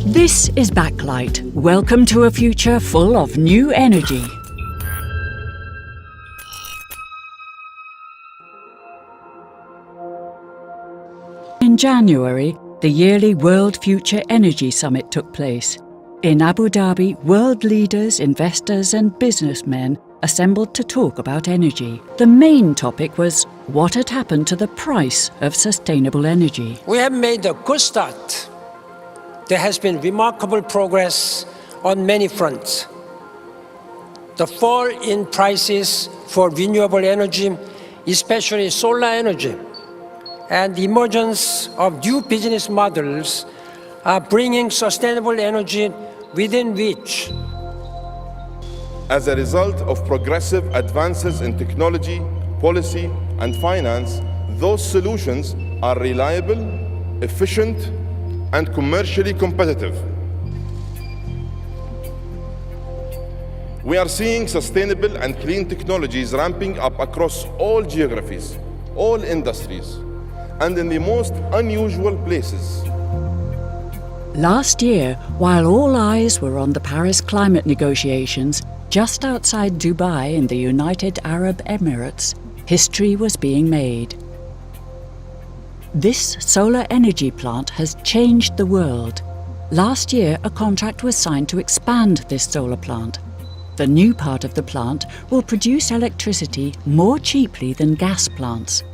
This is Backlight. Welcome to a future full of new energy. In January, the yearly World Future Energy Summit took place. In Abu Dhabi, world leaders, investors and businessmen assembled to talk about energy. The main topic was what had happened to the price of sustainable energy. We have made a good start. There has been remarkable progress on many fronts. The fall in prices for renewable energy, especially solar energy, and the emergence of new business models are bringing sustainable energy within reach. As a result of progressive advances in technology, policy, and finance, those solutions are reliable, efficient, and commercially competitive. We are seeing sustainable and clean technologies ramping up across all geographies, all industries, and in the most unusual places. Last year, while all eyes were on the Paris climate negotiations, just outside Dubai in the United Arab Emirates, history was being made. This solar energy plant has changed the world. Last year, a contract was signed to expand this solar plant. The new part of the plant will produce electricity more cheaply than gas plants.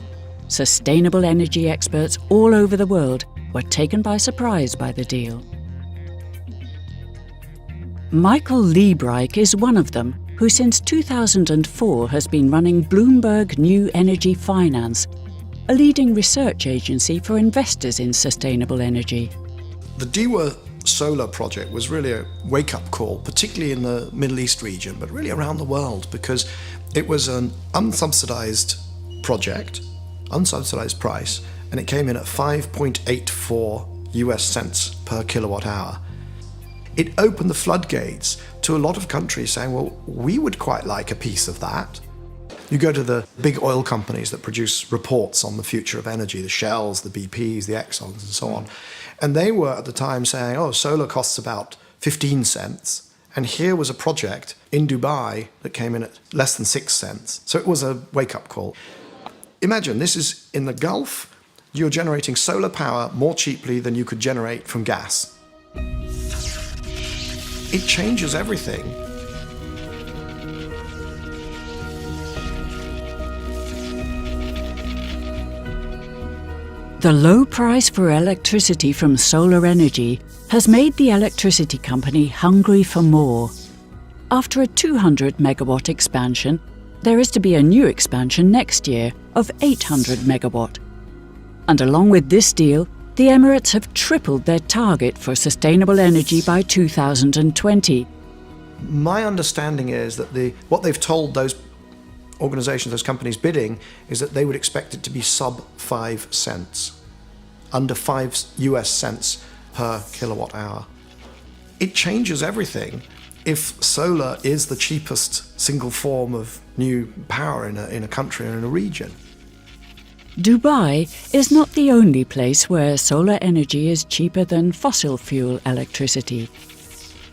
Sustainable energy experts all over the world were taken by surprise by the deal. Michael Liebreich is one of them, who since 2004 has been running Bloomberg New Energy Finance, a leading research agency for investors in sustainable energy. The Dewa solar project was really a wake-up call, particularly in the Middle East region, but really around the world, because it was an unsubsidized project, unsubsidized price, and it came in at 5.84 US cents per kilowatt hour. It opened the floodgates to a lot of countries saying, well, we would quite like a piece of that. You go to the big oil companies that produce reports on the future of energy, the Shells, the BPs, the Exxons, and so on. And they were at the time saying, oh, solar costs about 15 cents. And here was a project in Dubai that came in at less than 6 cents. So it was a wake-up call. Imagine this is in the Gulf. You're generating solar power more cheaply than you could generate from gas. It changes everything. The low price for electricity from solar energy has made the electricity company hungry for more. After a 200 megawatt expansion, there is to be a new expansion next year of 800 megawatt. And along with this deal, the Emirates have tripled their target for sustainable energy by 2020. My understanding is that what they've told those organizations, those companies bidding, is that they would expect it to be sub 5 cents, under 5 US cents per kilowatt hour. It changes everything if solar is the cheapest single form of new power in a country or in a region. Dubai is not the only place where solar energy is cheaper than fossil fuel electricity.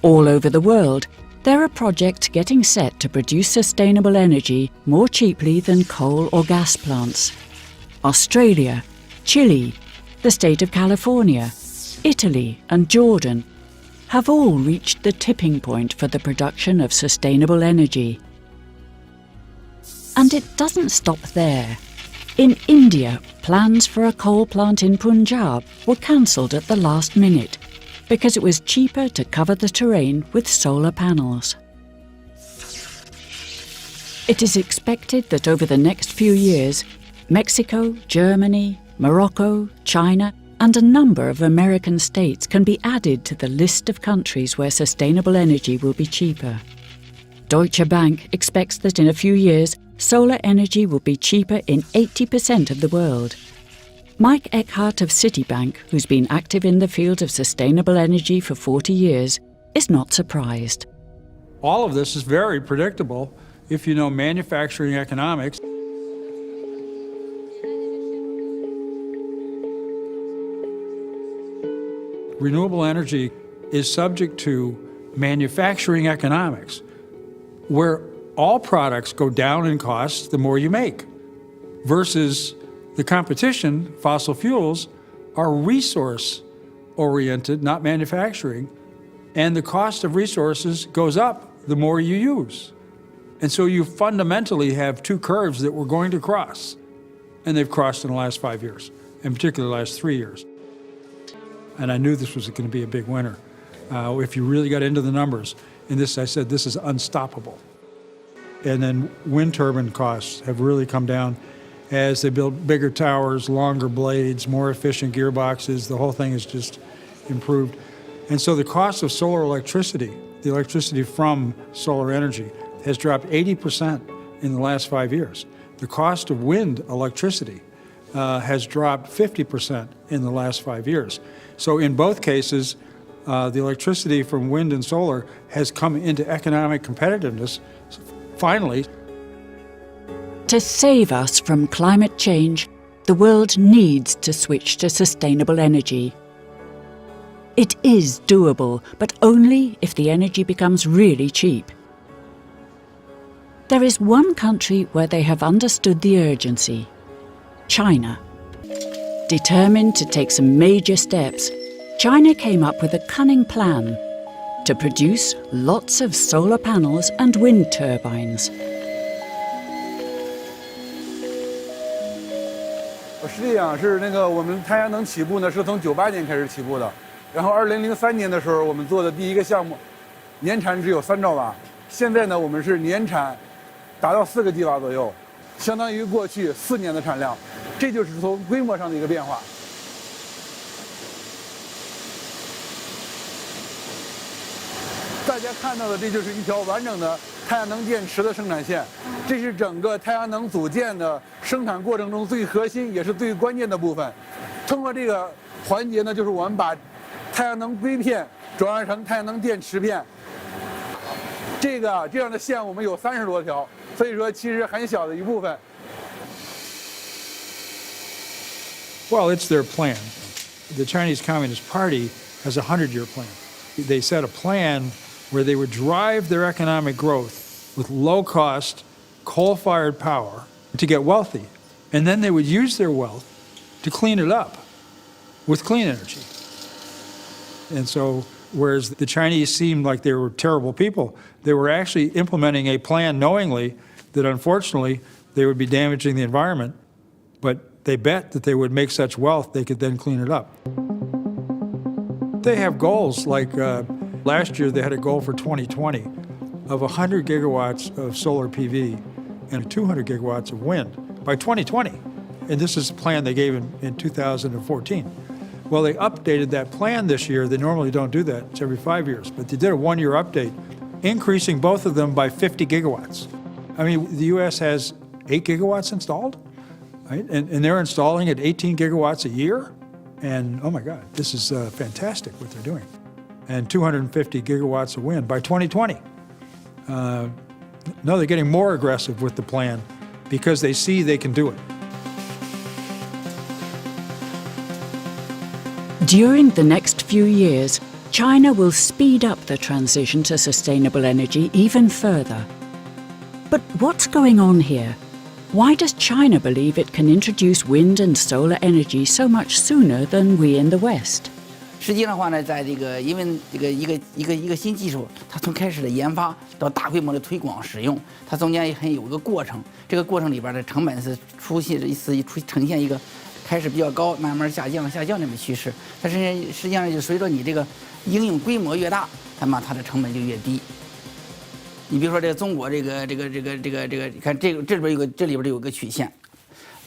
All over the world, there are projects getting set to produce sustainable energy more cheaply than coal or gas plants. Australia, Chile, the state of California, Italy and Jordan have all reached the tipping point for the production of sustainable energy. And it doesn't stop there. In India, plans for a coal plant in Punjab were cancelled at the last minute because it was cheaper to cover the terrain with solar panels. It is expected that over the next few years, Mexico, Germany, Morocco, China, and a number of American states can be added to the list of countries where sustainable energy will be cheaper. Deutsche Bank expects that in a few years, solar energy will be cheaper in 80% of the world. Mike Eckhart of Citibank, who's been active in the field of sustainable energy for 40 years, is not surprised. All of this is very predictable if you know manufacturing economics. Renewable energy is subject to manufacturing economics, where all products go down in cost the more you make, versus the competition, fossil fuels, are resource-oriented, not manufacturing, and the cost of resources goes up the more you use. And so you fundamentally have two curves that we're going to cross, and they've crossed in the last 5 years, in particular the last 3 years. And I knew this was going to be a big winner. If you really got into the numbers, and this, I said, this is unstoppable. And then wind turbine costs have really come down as they build bigger towers, longer blades, more efficient gearboxes. The whole thing has just improved. And so the cost of solar electricity, the electricity from solar energy, has dropped 80% in the last 5 years. The cost of wind electricity has dropped 50% in the last 5 years. So in both cases, the electricity from wind and solar has come into economic competitiveness, finally. To save us from climate change, the world needs to switch to sustainable energy. It is doable, but only if the energy becomes really cheap. There is one country where they have understood the urgency: China. Determined to take some major steps, China came up with a cunning plan to produce lots of solar panels and wind turbines. 实际上是我们太阳能起步呢，是从98年开始起步的，然后2003年的时候，我们做的第一个项目，年产只有3兆瓦，现在呢，我们是年产达到4个吉瓦左右，相当于过去4年的产量，这就是从规模上的一个变化。大家看到的，这就是一条完整的太阳能电池的生产线，这是整个太阳能组件的生产过程中最核心也是最关键的部分。通过这个环节呢，就是我们把太阳能硅片转换成太阳能电池片。这样的线我们有30多条，所以说其实很小的一部分。Well, it's their plan. The Chinese Communist Party has a 100-year plan. They set a plan where they would drive their economic growth with low-cost, coal-fired power to get wealthy. And then they would use their wealth to clean it up with clean energy. And so, whereas the Chinese seemed like they were terrible people, they were actually implementing a plan knowingly that unfortunately they would be damaging the environment, but they bet that they would make such wealth they could then clean it up. They have goals like last year they had a goal for 2020 of 100 gigawatts of solar PV and 200 gigawatts of wind by 2020. And this is a plan they gave in 2014. Well, they updated that plan this year. They normally don't do that. It's every 5 years. But they did a one-year update, increasing both of them by 50 gigawatts. I mean, the U.S. has 8 gigawatts installed, right? And they're installing at 18 gigawatts a year. And, oh my God, this is fantastic what they're doing. And 250 gigawatts of wind by 2020. No, they're getting more aggressive with the plan because they see they can do it. During the next few years, China will speed up the transition to sustainable energy even further. But what's going on here? Why does China believe it can introduce wind and solar energy so much sooner than we in the West? 实际上的话呢，在这个因为这个一个新技术，它从开始的研发到大规模的推广使用，它中间也很有一个过程。这个过程里边的成本是呈现一个开始比较高，慢慢下降这么趋势。但是实际上就随着你这个应用规模越大，它的成本就越低。你比如说这个中国这个，你看这里边有个曲线。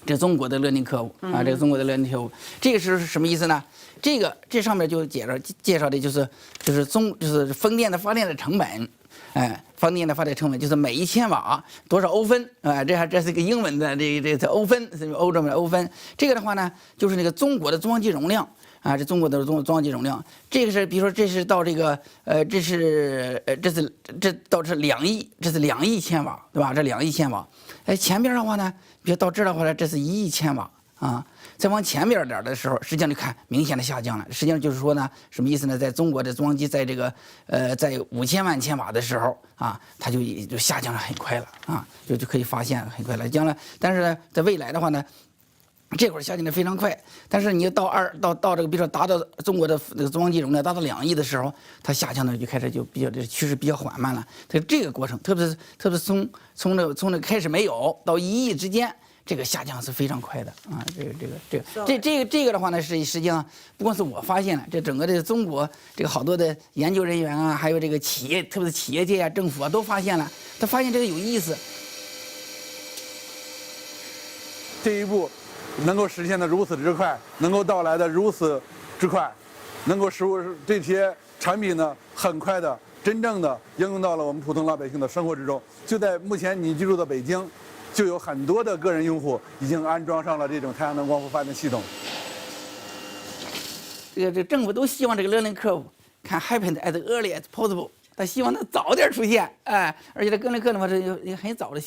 这中国的乐龄客户啊，这个中国的乐龄客户，这个是什么意思呢？这上面就介绍的就是风电的发电的成本，风电的发电成本就是每1000瓦多少欧分啊？这是个英文的这欧分，是欧洲的欧分。这个的话呢，就是那个中国的装机容量啊，这中国的装机容量，这个是比如说这是到这个这到这2亿，这是2亿千瓦，对吧？这2亿千瓦。前边的话呢，比如到这儿的话呢，这是1亿千瓦啊。再往前面点的时候，实际上你看明显的下降了。实际上就是说呢，什么意思呢？在中国的装机在这个在5000万千瓦的时候啊，它就下降了很快了啊，就可以发现很快了。将来，但是呢，在未来的话呢，这会儿下降的非常快。但是你到这个，比如说达到中国的那个装机容量达到2亿的时候，它下降的就开始就比较这趋势比较缓慢了。它这个过程，特别是从那个开始没有到1亿之间。这个下降是非常快的啊！这个的话呢，实际上不光是我发现了，这整个这个中国这个好多的研究人员啊，还有这个企业，特别是企业界啊、政府啊，都发现了。他发现这个有意思。这一步能够实现的如此之快，能够到来的如此之快，能够使这些产品呢，很快的、真正的应用到了我们普通老百姓的生活之中。就在目前你居住的北京。就有很多的个人用户已经安装上了这种太阳能光伏发电系统。这政府都希望这个 learning curve 看 happen as early as possible， 他希望它早点出现，哎，而且这 learning curve 的话是很早的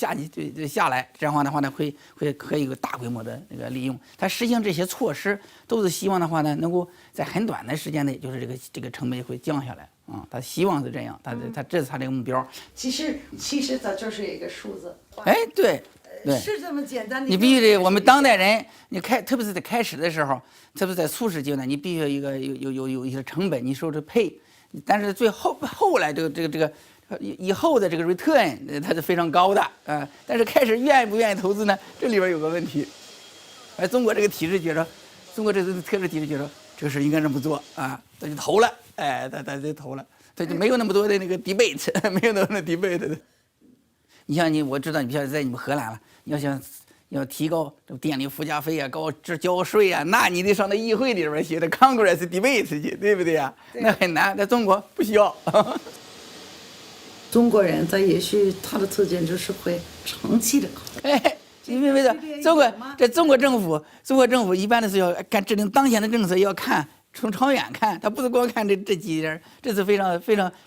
下来，这样的话呢会可以有大规模的那个利用。它实际上这些措施都是希望的话呢，能够在很短的时间内，就是这个成本会降下来。他希望是这样，他这是他这个目标。其实它就是一个数字。哎，对，是这么简单的。你必须得，我们当代人，特别是在开始的时候，特别是在初始阶段，你必须有一些成本，你收着配。但是最后来这个以后的这个 return 它是非常高的但是开始愿不愿意投资呢？这里边有个问题。中国这个体制觉着，中国这个特殊体制觉着这个事应该这么做啊，他就投了。哎，他就投了，他就没有那么多的那个 debate， 没有那么多的 debate 的。你像我知道你像在你们荷兰了，你要提高这电力附加费啊，交税啊，那你得上那议会里边写的 Congress debate 去，对不对呀？那很难，在中国不需要。中国人他也许他的特点就是会长期的考虑。哎，因为中国政府一般的是要制定当前的政策，要看。从长远看，他不是光看这几年，这是非常，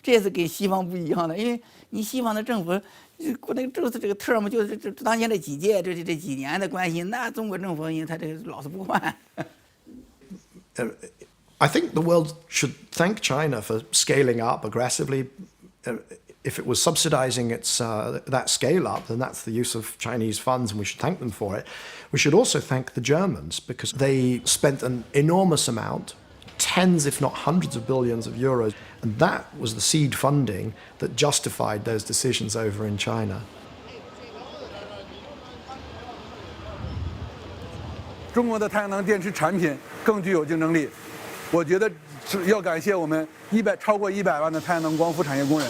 这也是跟西方不一样的。因为你西方的政府，那个就是这个 term 就是当前这几届，这几年的关系，那中国政府因为他这个老是不换。I think the world should thank China for scaling up aggressively. If it was subsidizing that scale up, then that's the use of Chinese funds, and we should thank them for it. We should also thank the Germans because they spent an enormous amount. Tens, if not hundreds of billions of euros. And that was the seed funding that justified those decisions over in China. 中国的太阳能电池产品更具有竞争力，我觉得要感谢我们超过100万的太阳能光伏产业工人。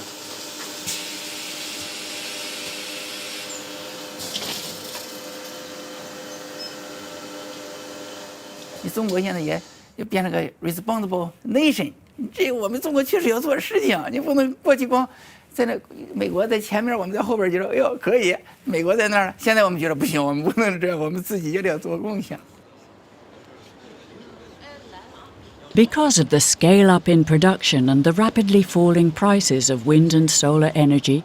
你中国现在也变成个 responsible nation， 这个我们中国确实要做事情，你不能过去光在那美国在前面，我们在后边觉得哎呦可以，美国在那儿，现在我们觉得不行，我们不能这样，我们自己也得做贡献。Because of the scale up in production and the rapidly falling prices of wind and solar energy,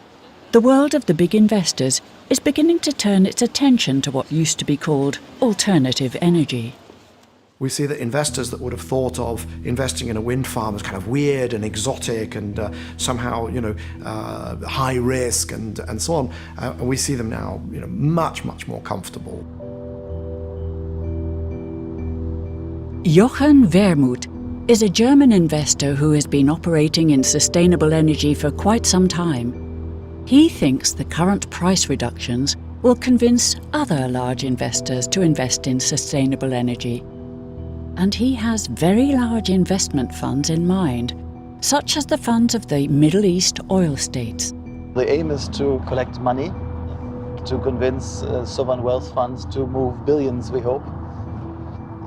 the world of the big investors is beginning to turn its attention to what used to be called alternative energy. We see that investors that would have thought of investing in a wind farm as kind of weird and exotic and somehow, high risk and so on, and we see them now, much more comfortable. Jochen Wermuth is a German investor who has been operating in sustainable energy for quite some time. He thinks the current price reductions will convince other large investors to invest in sustainable energy. And he has very large investment funds in mind, such as the funds of the Middle East oil states. The aim is to collect money, to convince sovereign wealth funds to move billions, we hope.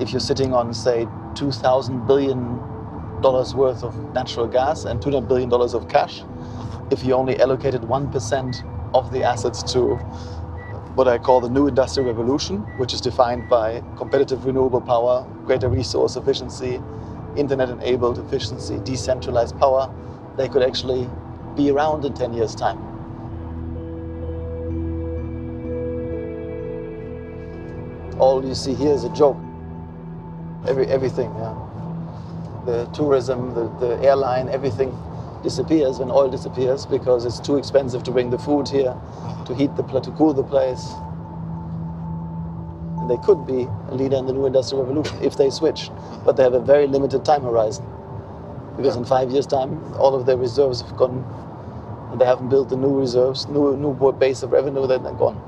If you're sitting on, say, $2,000 billion worth of natural gas and $200 billion of cash, if you only allocated 1% of the assets to what I call the new industrial revolution, which is defined by competitive renewable power, greater resource efficiency, internet-enabled efficiency, decentralized power, they could actually be around in 10 years' time. all you see here is a joke. Everything, yeah. The tourism, the airline, everything disappears when oil disappears because it's too expensive to bring the food here, to cool the place. And they could be a leader in the new industrial revolution if they switch, but they have a very limited time horizon. Because in 5 years' time, all of their reserves have gone, and they haven't built the new reserves, new base of revenue, then they're gone.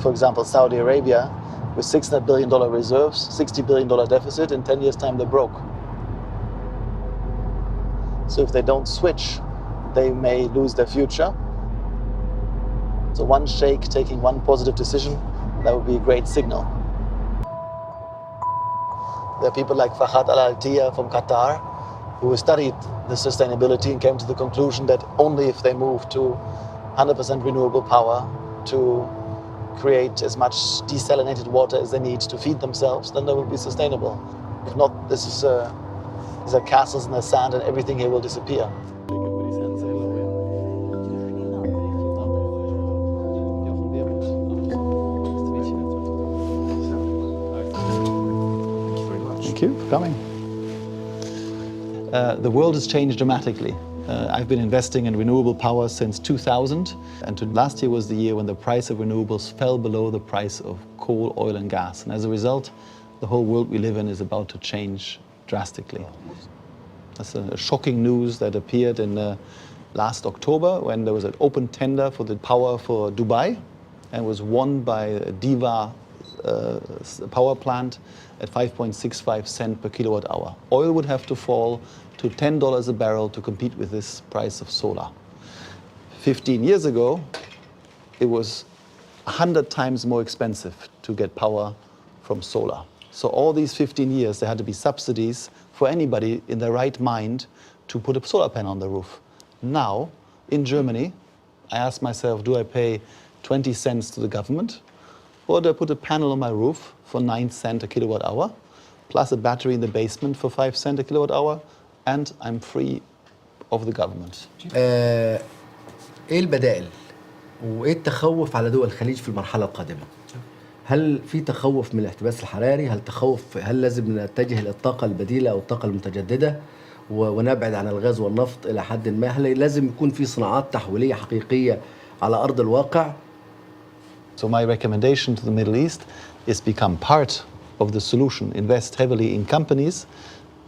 For example, Saudi Arabia, with $600 billion reserves, $60 billion deficit, in 10 years' time they're broke. So if they don't switch, they may lose their future. So one sheikh taking one positive decision, that would be a great signal. There are people like Fahad Al-Altiyah from Qatar, who studied the sustainability and came to the conclusion that only if they move to 100% renewable power, to create as much desalinated water as they need to feed themselves, then they will be sustainable. If not, these are castles in the sand and everything here will disappear. Thank you for coming. The world has changed dramatically. I've been investing in renewable power since 2000, and last year was the year when the price of renewables fell below the price of coal, oil and gas. And as a result, the whole world we live in is about to change drastically. That's a shocking news that appeared in last October when there was an open tender for the power for Dubai and was won by Diva power plant at 5.65 cents per kilowatt hour. Oil would have to fall to $10 a barrel to compete with this price of solar. 15 years ago, it was 100 times more expensive to get power from solar. So all these 15 years, there had to be subsidies for anybody in their right mind to put a solar panel on the roof. Now, in Germany, I ask myself, do I pay 20 cents to the government? Or do I put a panel on my roof for 9 cents a kilowatt hour, plus a battery in the basement for 5 cents a kilowatt hour, and I'm free of the government? ايه البدائل وايه التخوف على دول الخليج في المرحله القادمه؟ هل في تخوف من الاحتباس الحراري؟ هل لازم نتجه للطاقه البديله او الطاقه المتجدده ونبعد عن الغاز والنفط الى حد ما؟ هل لازم يكون في صناعات تحويليه حقيقيه على ارض الواقع؟ So my recommendation to the Middle East is become part of the solution. Invest heavily in companies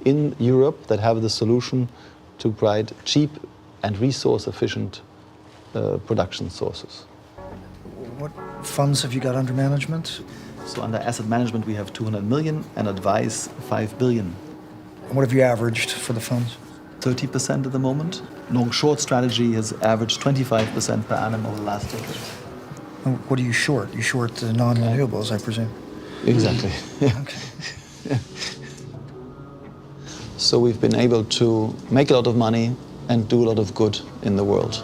in Europe that have the solution to provide cheap and resource-efficient production sources. What funds have you got under management? So under asset management we have 200 million and advice 5 billion. And what have you averaged for the funds? 30% at the moment. Long-short strategy has averaged 25% per annum over the last decade. And what are you short? You short non-renewables, I presume? Exactly. Okay. So we've been able to make a lot of money and do a lot of good in the world.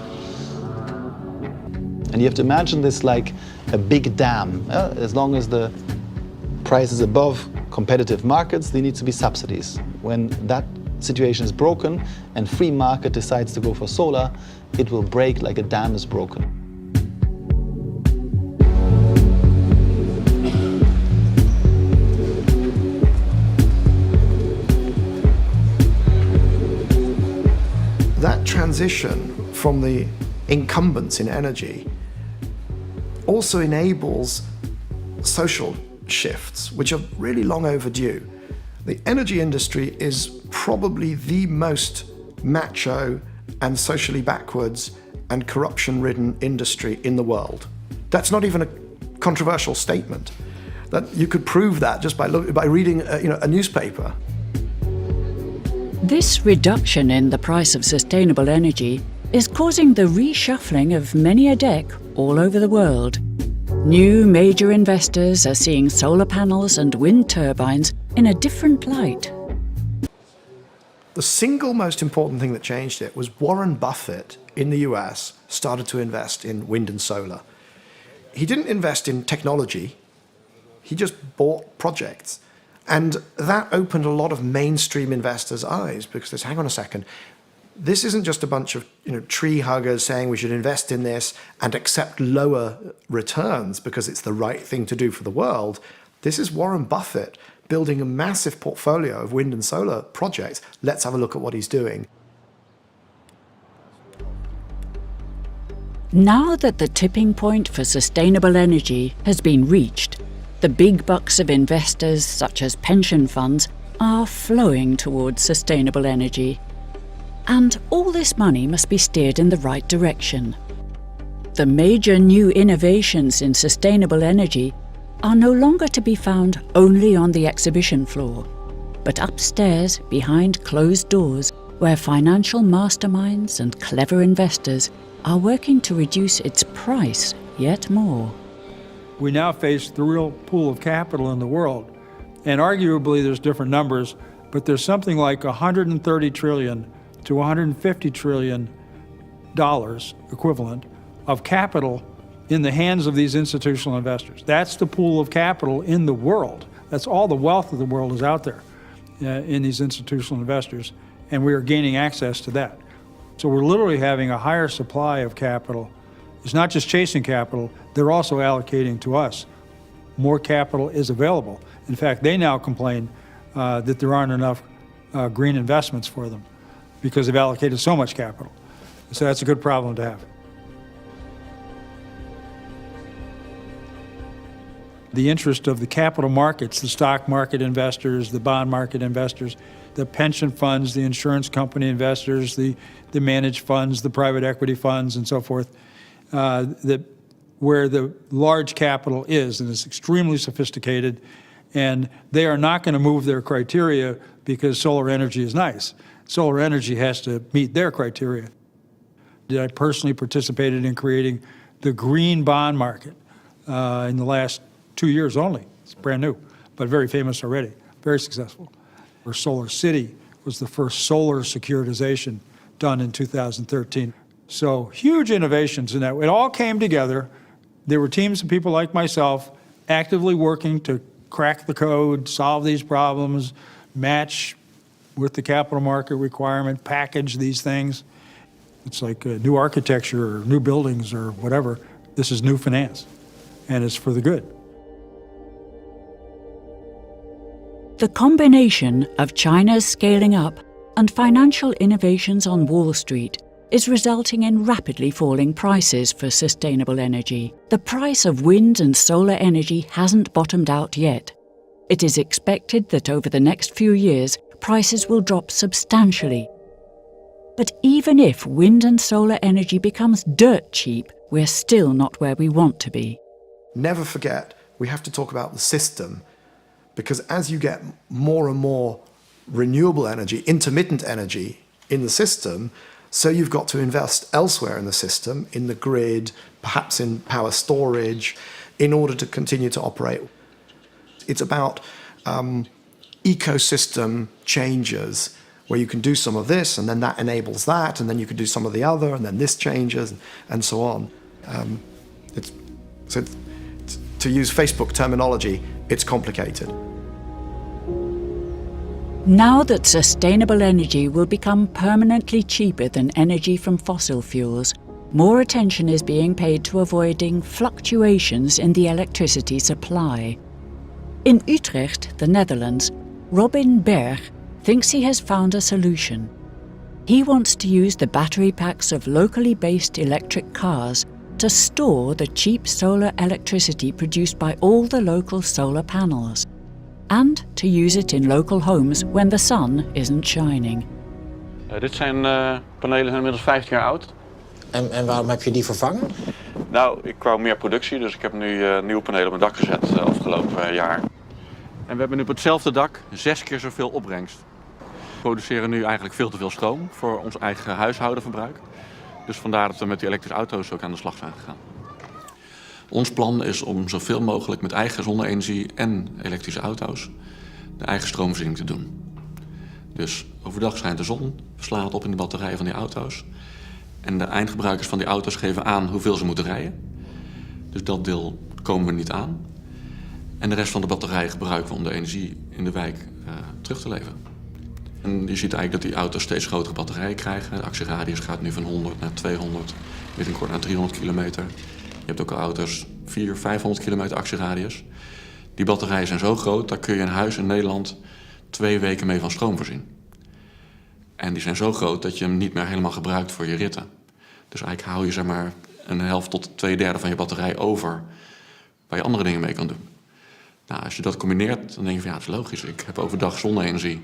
And you have to imagine this like a big dam. As long as the price is above competitive markets, there needs to be subsidies. When that situation is broken and free market decides to go for solar, it will break like a dam is broken. That transition from the incumbents in energy also enables social shifts, which are really long overdue. The energy industry is probably the most macho and socially backwards and corruption-ridden industry in the world. That's not even a controversial statement. That you could prove that just by reading a newspaper. This reduction in the price of sustainable energy is causing the reshuffling of many a deck all over the world. New major investors are seeing solar panels and wind turbines in a different light. The single most important thing that changed it was Warren Buffett in the US started to invest in wind and solar. He didn't invest in technology, he just bought projects. And that opened a lot of mainstream investors' eyes because they said, hang on a second, This isn't just a bunch of tree huggers saying we should invest in this and accept lower returns because it's the right thing to do for the world. This is Warren Buffett building a massive portfolio of wind and solar projects. Let's have a look at what he's doing. Now that the tipping point for sustainable energy has been reached, the big bucks of investors, such as pension funds, are flowing towards sustainable energy. And all this money must be steered in the right direction. The major new innovations in sustainable energy are no longer to be found only on the exhibition floor, but upstairs behind closed doors where financial masterminds and clever investors are working to reduce its price yet more. We now face the real pool of capital in the world. And arguably there's different numbers, but there's something like 130 trillion to 150 trillion dollars equivalent of capital in the hands of these institutional investors. That's the pool of capital in the world. That's all the wealth of the world is out there in these institutional investors, and we are gaining access to that. So we're literally having a higher supply of capital. It's not just chasing capital, they're also allocating to us. More capital is available. In fact, they now complain that there aren't enough green investments for them because they've allocated so much capital. So that's a good problem to have. The interest of the capital markets, the stock market investors, the bond market investors, the pension funds, the insurance company investors, the managed funds, the private equity funds, and so forth, where the large capital is, and it's extremely sophisticated, and they are not going to move their criteria because solar energy is nice. Solar energy has to meet their criteria. I personally participated in creating the green bond market in the last 2 years only. It's brand new, but very famous already, very successful. Where Solar City was the first solar securitization done in 2013. So huge innovations in that. It all came together. There were teams of people like myself actively working to crack the code, solve these problems, match with the capital market requirement, package these things. It's like new architecture or new buildings or whatever. This is new finance, and it's for the good. The combination of China's scaling up and financial innovations on Wall Street is resulting in rapidly falling prices for sustainable energy. The price of wind and solar energy hasn't bottomed out yet. It is expected that over the next few years, prices will drop substantially. But even if wind and solar energy becomes dirt cheap, we're still not where we want to be. Never forget, we have to talk about the system, because as you get more and more renewable energy, intermittent energy in the system, so you've got to invest elsewhere in the system, in the grid, perhaps in power storage, in order to continue to operate. It's about ecosystem changes, where you can do some of this, and then that enables that, and then you can do some of the other, and then this changes, and so on. To use Facebook terminology, it's complicated. Now that sustainable energy will become permanently cheaper than energy from fossil fuels, more attention is being paid to avoiding fluctuations in the electricity supply. In Utrecht, the Netherlands, Robin Berg thinks he has found a solution. He wants to use the battery packs of locally based electric cars to store the cheap solar electricity produced by all the local solar panels, and to use it in local homes when the sun isn't shining. Dit zijn panelen zijn inmiddels 15 jaar oud. En waarom heb je die vervangen? Nou, ik wou meer productie, dus ik heb nu nieuwe panelen op mijn dak gezet afgelopen jaar. En we hebben nu op hetzelfde dak 6 keer zoveel opbrengst. We produceren nu eigenlijk veel te veel stroom voor ons eigen huishoudenverbruik. Dus vandaar dat we met die elektrische auto's ook aan de slag zijn gegaan. Ons plan is om zoveel mogelijk met eigen zonne-energie en elektrische auto's de eigen stroomvoorziening te doen. Dus overdag schijnt de zon, we slaan het op in de batterijen van die auto's. En de eindgebruikers van die auto's geven aan hoeveel ze moeten rijden. Dus dat deel komen we niet aan. En de rest van de batterijen gebruiken we om de energie in de wijk terug te leveren. En je ziet eigenlijk dat die auto's steeds grotere batterijen krijgen. De actieradius gaat nu van 100 naar 200, binnenkort naar 300 kilometer. Je hebt ook al auto's 400, 500 kilometer actieradius. Die batterijen zijn zo groot, daar kun je een huis in Nederland 2 weken mee van stroom voorzien. En die zijn zo groot dat je hem niet meer helemaal gebruikt voor je ritten. Dus eigenlijk hou je zeg maar een helft tot 2/3 van je batterij over waar je andere dingen mee kan doen. Nou, als je dat combineert, dan denk je van ja, het is logisch. Ik heb overdag zonne-energie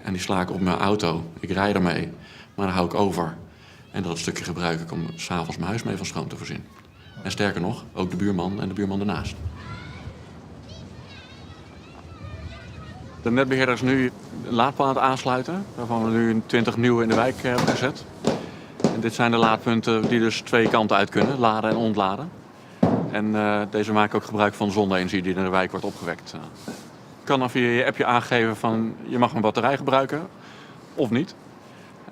en die sla ik op mijn auto. Ik rij ermee, maar dan hou ik over. En dat stukje gebruik ik om 's avonds mijn huis mee van stroom te voorzien. En sterker nog, ook de buurman en de buurman ernaast. De netbeheerder is nu een laadpaal aan het aansluiten, waarvan we nu 20 nieuwe in de wijk hebben gezet. En dit zijn de laadpunten die dus 2 kanten uit kunnen, laden en ontladen. En deze maken ook gebruik van zonne-energie die in de wijk wordt opgewekt. Je kan dan via je appje aangeven van je mag mijn batterij gebruiken of niet.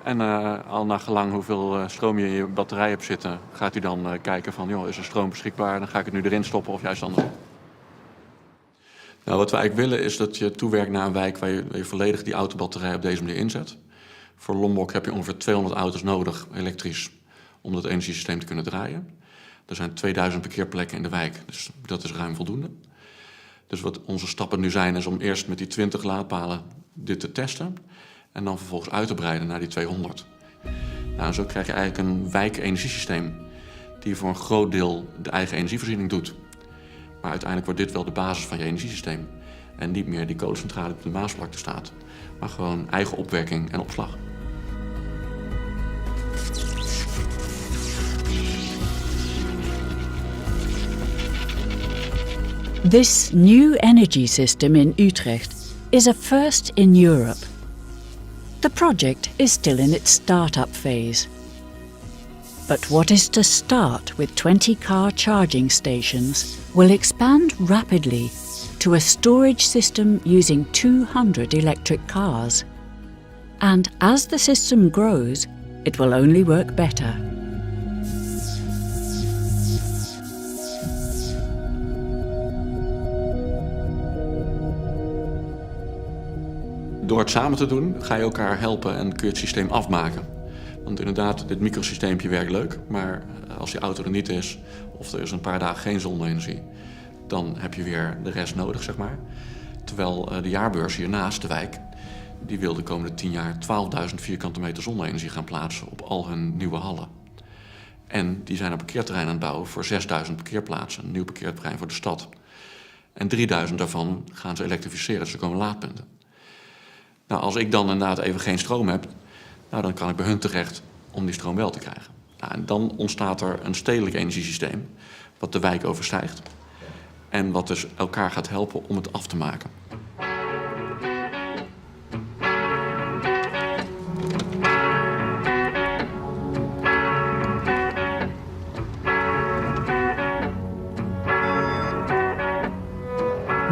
En al naar gelang hoeveel stroom je in je batterij hebt zitten, gaat hij dan kijken van joh, is er stroom beschikbaar, dan ga ik het nu erin stoppen of juist andersom. Nou, wat we eigenlijk willen is dat je toewerkt naar een wijk waar je volledig die autobatterij op deze manier inzet. Voor Lombok heb je ongeveer 200 auto's nodig, elektrisch, om dat energiesysteem te kunnen draaien. Er zijn 2000 parkeerplekken in de wijk, dus dat is ruim voldoende. Dus wat onze stappen nu zijn, is om eerst met die 20 laadpalen dit te testen en dan vervolgens uit te breiden naar die 200. Nou, en zo krijg je eigenlijk een wijkenergiesysteem die voor een groot deel de eigen energievoorziening doet. Maar uiteindelijk wordt dit wel de basis van je energiesysteem. En niet meer die kolencentrale die op de Maasvlakte staat, maar gewoon eigen opwekking en opslag. This new energy system in Utrecht is a first in Europe. The project is still in its start-up phase. But what is to start with 20 car charging stations will expand rapidly to a storage system using 200 electric cars. And as the system grows, it will only work better. Door het samen te doen ga je elkaar helpen en kun je het systeem afmaken. Want inderdaad, dit microsysteempje werkt leuk, maar als die auto er niet is of er is een paar dagen geen zonne-energie, dan heb je weer de rest nodig, zeg maar. Terwijl de jaarbeurs hiernaast, de wijk, die wil de komende 10 jaar 12.000 vierkante meter zonne-energie gaan plaatsen op al hun nieuwe hallen. En die zijn een parkeerterrein aan het bouwen voor 6.000 parkeerplaatsen, een nieuw parkeerterrein voor de stad. En 3.000 daarvan gaan ze elektrificeren, dus er komen laadpunten. Nou, als ik dan inderdaad even geen stroom heb, nou, dan kan ik bij hun terecht om die stroom wel te krijgen. Nou, en dan ontstaat er een stedelijk energiesysteem wat de wijk overstijgt. En wat dus elkaar gaat helpen om het af te maken.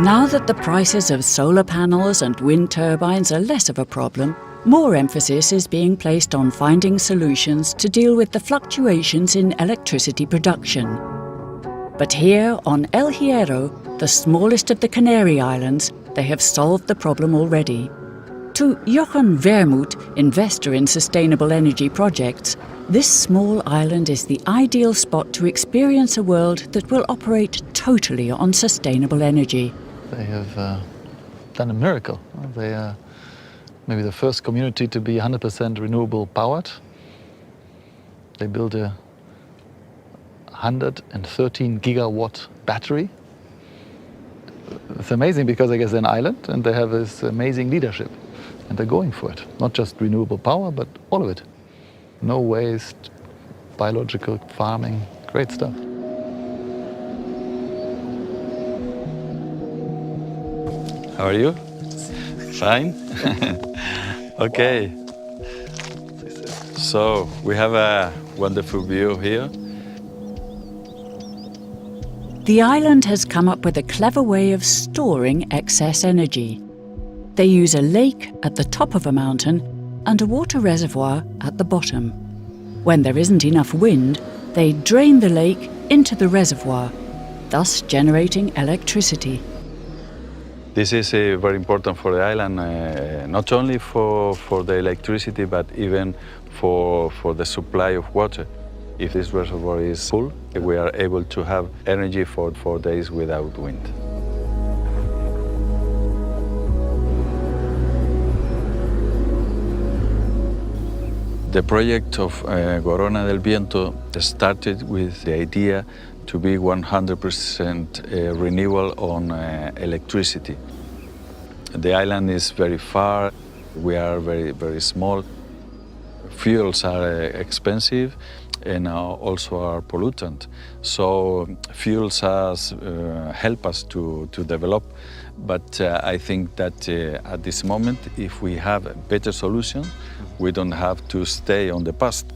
Now that the prices of solar panels and wind turbines are less of a problem, more emphasis is being placed on finding solutions to deal with the fluctuations in electricity production. But here on El Hierro, the smallest of the Canary Islands, they have solved the problem already. To Jochen Vermouth, investor in sustainable energy projects, this small island is the ideal spot to experience a world that will operate totally on sustainable energy. They have done a miracle. They are maybe the first community to be 100% renewable powered. They built a 113 gigawatt battery. It's amazing because I guess they're an island and they have this amazing leadership. And they're going for it. Not just renewable power, but all of it. No waste, biological farming, great stuff. How are you? Fine? Okay. So, we have a wonderful view here. The island has come up with a clever way of storing excess energy. They use a lake at the top of a mountain and a water reservoir at the bottom. When there isn't enough wind, they drain the lake into the reservoir, thus generating electricity. This is very important for the island, not only for the electricity, but even for the supply of water. If this reservoir is full, we are able to have energy for 4 days without wind. The project of Corona del Viento started with the idea to be 100% renewable on electricity. The island is very far, we are very, very small. Fuels are expensive and also are pollutant. So fuels help us to develop, but I think that at this moment, if we have a better solution, we don't have to stay on the past.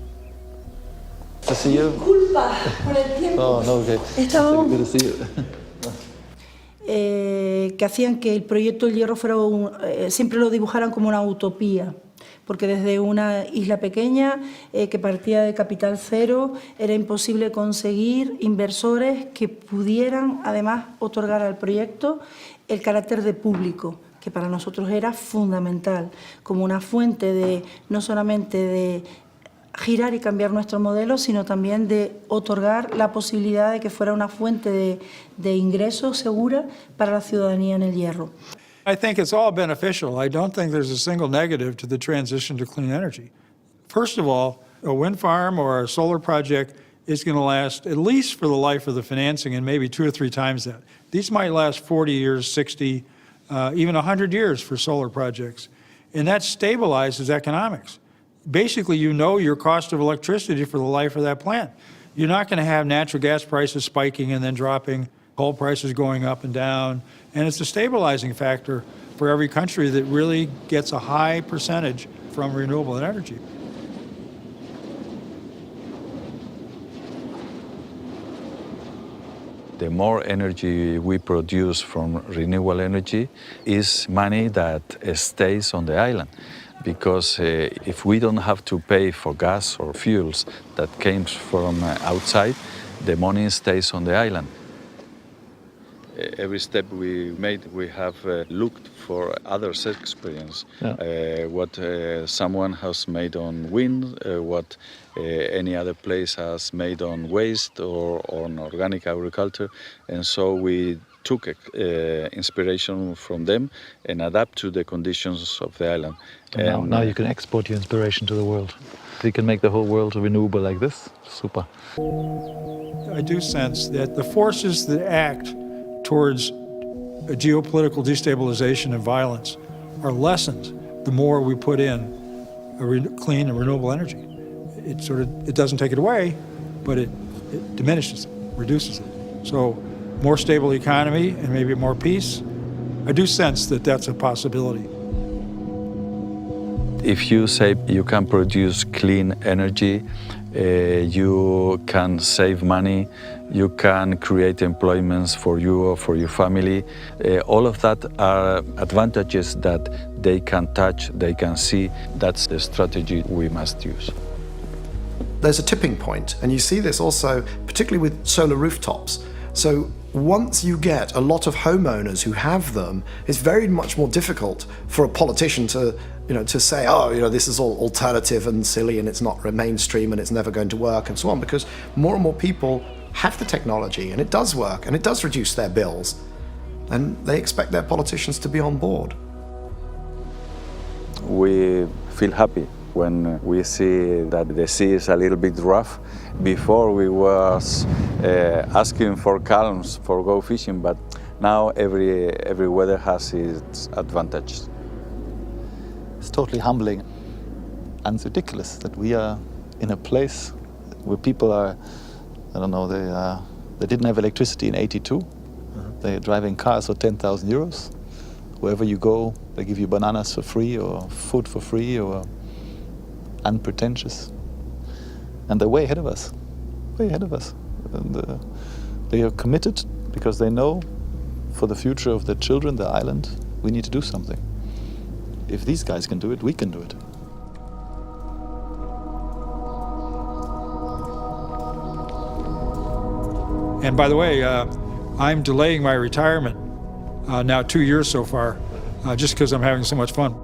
To see you. Disculpa por el tiempo. Oh, no, okay. Estábamos... Good to see you. Que hacían que el proyecto del Hierro fuera siempre lo dibujaran como una utopía, porque desde una isla pequeña que partía de capital cero era imposible conseguir inversores que pudieran además otorgar al proyecto el carácter de público, que para nosotros era fundamental, como una fuente de no solamente de girar y cambiar nuestro modelo, sino también de otorgar la posibilidad de que fuera una fuente de ingresos segura para la ciudadanía en el Hierro. I think it's all beneficial. I don't think there's a single negative to the transition to clean energy. First of all, a wind farm or a solar project is going to last at least for the life of the financing and maybe 2 or 3 times that. These might last 40 years, 60, even 100 years for solar projects. And that stabilizes economics. Basically, you know your cost of electricity for the life of that plant. You're not going to have natural gas prices spiking and then dropping, coal prices going up and down. And it's a stabilizing factor for every country that really gets a high percentage from renewable energy. The more energy we produce from renewable energy is money that stays on the island. Because if we don't have to pay for gas or fuels that came from outside, the money stays on the island. Every step we made, we have looked for others' experience. Yeah. What someone has made on wind, what any other place has made on waste or on organic agriculture. And so we took inspiration from them and adapt to the conditions of the island. And now you can export your inspiration to the world. So you can make the whole world renewable like this. Super. I do sense that the forces that act towards a geopolitical destabilization and violence are lessened the more we put in clean and renewable energy. It doesn't take it away, but it diminishes it, reduces it. So more stable economy and maybe more peace, I do sense that that's a possibility. If you say you can produce clean energy, you can save money, you can create employments for you or for your family. All of that are advantages that they can touch, they can see. That's the strategy we must use. There's a tipping point, and you see this also particularly with solar rooftops. So once you get a lot of homeowners who have them, it's very much more difficult for a politician to say, oh, this is all alternative and silly and it's not mainstream and it's never going to work and so on, because more and more people have the technology and it does work and it does reduce their bills and they expect their politicians to be on board. We feel happy when we see that the sea is a little bit rough. Before we was asking for calms for go fishing, but now every weather has its advantages. It's totally humbling and ridiculous that we are in a place where people are, they didn't have electricity in '82. They're driving cars for 10,000 euros. Wherever you go, they give you bananas for free or food for free or unpretentious. And they're way ahead of us, way ahead of us. And they are committed because they know for the future of their children, the island, we need to do something. If these guys can do it, we can do it. And by the way, I'm delaying my retirement now 2 years so far, just because I'm having so much fun.